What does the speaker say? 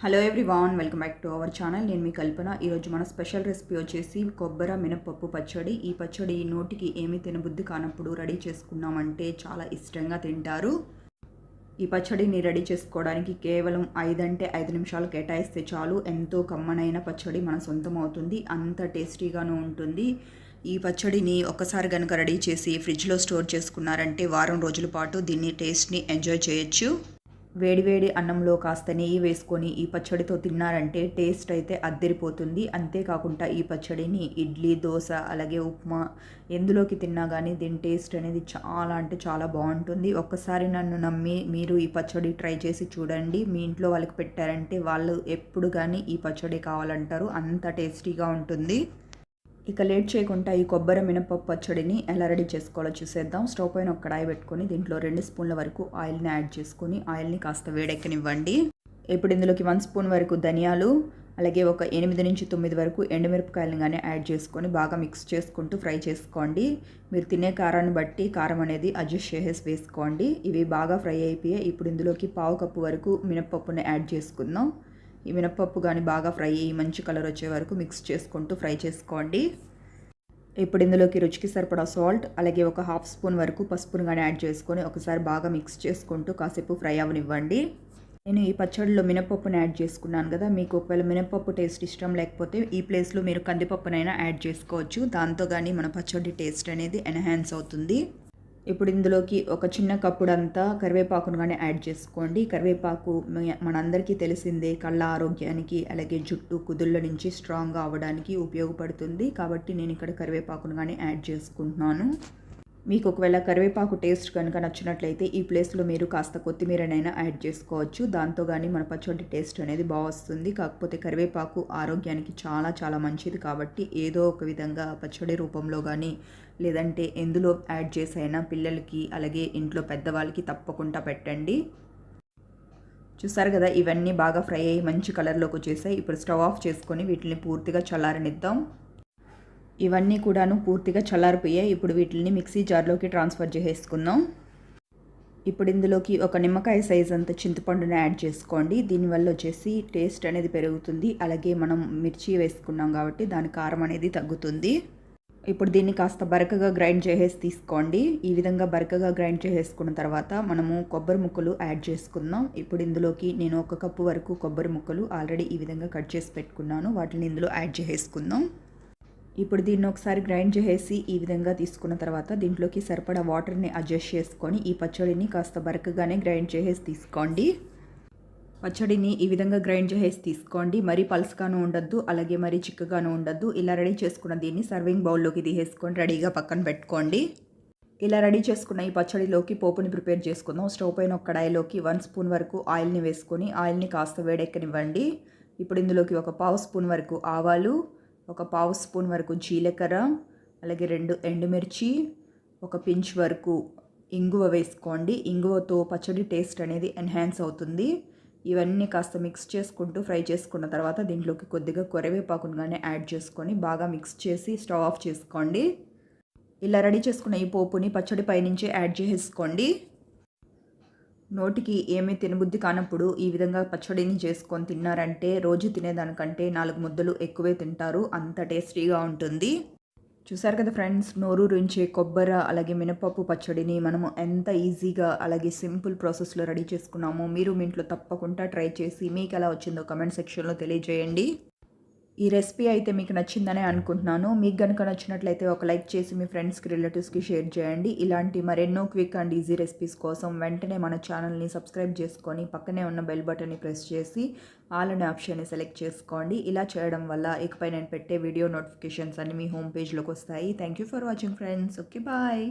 Hello everyone, welcome back to our channel. నేను మీ కల్పన. ఈరోజు మన స్పెషల్ రెసిపీ వచ్చేసి కొబ్బరి మినపప్పు పచ్చడి. ఈ పచ్చడి నోటికి ఏమీ తినబుద్ధి కానప్పుడు రెడీ చేసుకున్నామంటే చాలా ఇష్టంగా తింటారు. ఈ పచ్చడిని రెడీ చేసుకోవడానికి కేవలం 5 నిమిషాలు కేటాయిస్తే చాలు. ఎంతో కమ్మనైన పచ్చడి మన సొంతం అవుతుంది. అంత టేస్టీగాను ఉంటుంది. ఈ పచ్చడిని ఒకసారి కనుక రెడీ చేసి ఫ్రిడ్జ్లో స్టోర్ చేసుకున్నారంటే వారం రోజుల పాటు దీన్ని టేస్ట్ని ఎంజాయ్ చేయొచ్చు. వేడివేడి అన్నంలో కాస్త నెయ్యి వేసుకొని ఈ పచ్చడితో తిన్నారంటే టేస్ట్ అయితే అద్దరిపోతుంది. అంతేకాకుండా ఈ పచ్చడిని ఇడ్లీ, దోశ, అలాగే ఉప్మా ఎందులోకి తిన్నా కానీ దీని టేస్ట్ అనేది చాలా అంటే చాలా బాగుంటుంది. ఒక్కసారి నన్ను నమ్మి మీరు ఈ పచ్చడి ట్రై చేసి చూడండి. మీ ఇంట్లో వాళ్ళకి పెట్టారంటే వాళ్ళు ఎప్పుడు కానీ ఈ పచ్చడి కావాలంటారు. అంత టేస్టీగా ఉంటుంది. ఇక లేట్ చేయకుండా ఈ కొబ్బరి మినపప్పు పచ్చడిని ఎలా రెడీ చేసుకోవాలో చూసేద్దాం. స్టవ్ పైన ఒక కడాయి పెట్టుకొని దీంట్లో 2 స్పూన్ల వరకు ఆయిల్ని యాడ్ చేసుకొని ఆయిల్ని కాస్త వేడెక్కనివ్వండి. ఇప్పుడు ఇందులోకి 1 స్పూన్ వరకు ధనియాలు, అలాగే ఒక 8 నుంచి 9 వరకు ఎండుమిరపకాయలను కానీ యాడ్ చేసుకొని బాగా మిక్స్ చేసుకుంటూ ఫ్రై చేసుకోండి. మీరు తినే కారాన్ని బట్టి కారం అనేది అడ్జస్ట్ చేసేసి వేసుకోండి. ఇవి బాగా ఫ్రై అయిపోయాయి. ఇప్పుడు ఇందులోకి 1/2 కప్పు వరకు మినపప్పుని యాడ్ చేసుకుందాం. ఈ మినపప్పు కానీ బాగా ఫ్రై అయ్యి మంచి కలర్ వచ్చే వరకు మిక్స్ చేసుకుంటూ ఫ్రై చేసుకోండి. ఇప్పుడు ఇందులోకి రుచికి సరిపడా సాల్ట్, అలాగే ఒక 1/2 స్పూన్ వరకు పసుపును కానీ యాడ్ చేసుకొని ఒకసారి బాగా మిక్స్ చేసుకుంటూ కాసేపు ఫ్రై అవనివ్వండి. నేను ఈ పచ్చడిలో మినపప్పుని యాడ్ చేసుకున్నాను కదా. మీకు ఒకవేళ మినపప్పు టేస్ట్ ఇష్టం లేకపోతే ఈ ప్లేస్లో మీరు కందిపప్పునైనా యాడ్ చేసుకోవచ్చు. దాంతో కానీ మన పచ్చడి టేస్ట్ అనేది ఎన్హాన్స్ అవుతుంది. ఇప్పుడు ఇందులోకి ఒక చిన్న కప్పుడంతా కరివేపాకును కానీ యాడ్ చేసుకోండి. కరివేపాకు మనందరికీ తెలిసిందే, కళ్ళ ఆరోగ్యానికి అలాగే జుట్టు కుదుళ్ళ నుంచి స్ట్రాంగ్గా అవ్వడానికి ఉపయోగపడుతుంది. కాబట్టి నేను ఇక్కడ కరివేపాకును కానీ యాడ్ చేసుకుంటున్నాను. మీకు ఒకవేళ కరివేపాకు టేస్ట్ కనుక నచ్చినట్లయితే ఈ ప్లేస్లో మీరు కాస్త కొత్తిమీరనైనా యాడ్ చేసుకోవచ్చు. దాంతో కానీ మన పచ్చడి టేస్ట్ అనేది బాగా వస్తుంది. కాకపోతే కరివేపాకు ఆరోగ్యానికి చాలా చాలా మంచిది. కాబట్టి ఏదో ఒక విధంగా పచ్చడి రూపంలో కానీ లేదంటే ఎందులో యాడ్ చేసైనా పిల్లలకి అలాగే ఇంట్లో పెద్దవాళ్ళకి తప్పకుండా పెట్టండి. చూసారు కదా, ఇవన్నీ బాగా ఫ్రై అయ్యి మంచి కలర్లోకి వచ్చేసాయి. ఇప్పుడు స్టవ్ ఆఫ్ చేసుకొని వీటిని పూర్తిగా చల్లారనిద్దాం. ఇవన్నీ కూడాను పూర్తిగా చల్లారిపోయాయి. ఇప్పుడు వీటిని మిక్సీ జార్లోకి ట్రాన్స్ఫర్ చేసేసుకుందాం. ఇప్పుడు ఇందులోకి ఒక నిమ్మకాయ సైజ్ అంత చింతపండుని యాడ్ చేసుకోండి. దీనివల్ల వచ్చేసి టేస్ట్ అనేది పెరుగుతుంది. అలాగే మనం మిర్చి వేసుకున్నాం కాబట్టి దాని కారం అనేది తగ్గుతుంది. ఇప్పుడు దీన్ని కాస్త బరకగా గ్రైండ్ చేసేసి తీసుకోండి. ఈ విధంగా బరకగా గ్రైండ్ చేసేసుకున్న తర్వాత మనము కొబ్బరి ముక్కలు యాడ్ చేసుకుందాం. ఇప్పుడు ఇందులోకి నేను 1 కప్పు వరకు కొబ్బరి ముక్కలు ఆల్రెడీ ఈ విధంగా కట్ చేసి పెట్టుకున్నాను. వాటిని ఇందులో యాడ్ చేసేసుకుందాం. ఇప్పుడు దీన్ని ఒకసారి గ్రైండ్ చేసి ఈ విధంగా తీసుకున్న తర్వాత దీంట్లోకి సరిపడా వాటర్ని అడ్జస్ట్ చేసుకొని ఈ పచ్చడిని కాస్త బరకగానే గ్రైండ్ చేసేసి తీసుకోండి. పచ్చడిని ఈ విధంగా గ్రైండ్ చేసి తీసుకోండి. మరీ పల్స్గాను ఉండద్దు, అలాగే మరీ చిక్కగాను ఉండద్దు. ఇలా రెడీ చేసుకున్న దీన్ని సర్వింగ్ బౌల్లోకి తీసేసుకొని రెడీగా పక్కన పెట్టుకోండి. ఇలా రెడీ చేసుకున్న ఈ పచ్చడిలోకి పోపుని ప్రిపేర్ చేసుకుందాం. స్టవ్ పైన ఒక కడాయిలోకి 1 స్పూన్ వరకు ఆయిల్ని వేసుకొని ఆయిల్ని కాస్త వేడెక్కనివ్వండి. ఇప్పుడు ఇందులోకి ఒక 1/2 స్పూన్ వరకు ఆవాలు, ఒక 1/2 స్పూన్ వరకు జీలకర్ర, అలాగే 2 ఎండుమిర్చి, ఒక పించ్ వరకు ఇంగువ వేసుకోండి. ఇంగువతో పచ్చడి టేస్ట్ అనేది ఎన్హాన్స్ అవుతుంది. ఇవన్నీ కాస్త మిక్స్ చేసుకుంటూ ఫ్రై చేసుకున్న తర్వాత దీంట్లోకి కొద్దిగా కరివేపాకును కానీ యాడ్ చేసుకొని బాగా మిక్స్ చేసి స్టవ్ ఆఫ్ చేసుకోండి. ఇలా రెడీ చేసుకున్న ఈ పోపుని పచ్చడి పైనుంచి యాడ్ చేసుకోండి. నోటికి ఏమీ తినబుద్ధి కానప్పుడు ఈ విధంగా పచ్చడిని చేసుకొని తిన్నారంటే రోజు తినేదానికంటే 4 ముద్దలు ఎక్కువే తింటారు. అంత టేస్టీగా ఉంటుంది. చూసారు కదా ఫ్రెండ్స్, నోరూరించే కొబ్బరి అలాగే మినపప్పు పచ్చడిని మనము ఎంత ఈజీగా అలాగే సింపుల్ ప్రాసెస్లో రెడీ చేసుకున్నామో మీరు మీ ఇంట్లో తప్పకుండా ట్రై చేసి మీకు ఎలా వచ్చిందో కమెంట్ సెక్షన్లో తెలియజేయండి. ఈ రెసిపీ అయితే మీకు నచ్చిందనే అనుకుంటున్నాను. మీకు కనుక నచ్చినట్లయితే ఒక లైక్ చేసి మీ ఫ్రెండ్స్కి, రిలేటివ్స్కి షేర్ చేయండి. ఇలాంటి మరెన్నో క్విక్ అండ్ ఈజీ రెసిపీస్ కోసం వెంటనే మన ఛానల్ని సబ్స్క్రైబ్ చేసుకొని పక్కనే ఉన్న బెల్ బటన్ని ప్రెస్ చేసి ఆల్ అనే ఆప్షన్ని సెలెక్ట్ చేసుకోండి. ఇలా చేయడం వల్ల ఇకపై నేను పెట్టే వీడియో నోటిఫికేషన్స్ అన్ని మీ హోమ్ పేజ్లోకి వస్తాయి. Thank you for watching friends. Okay, bye.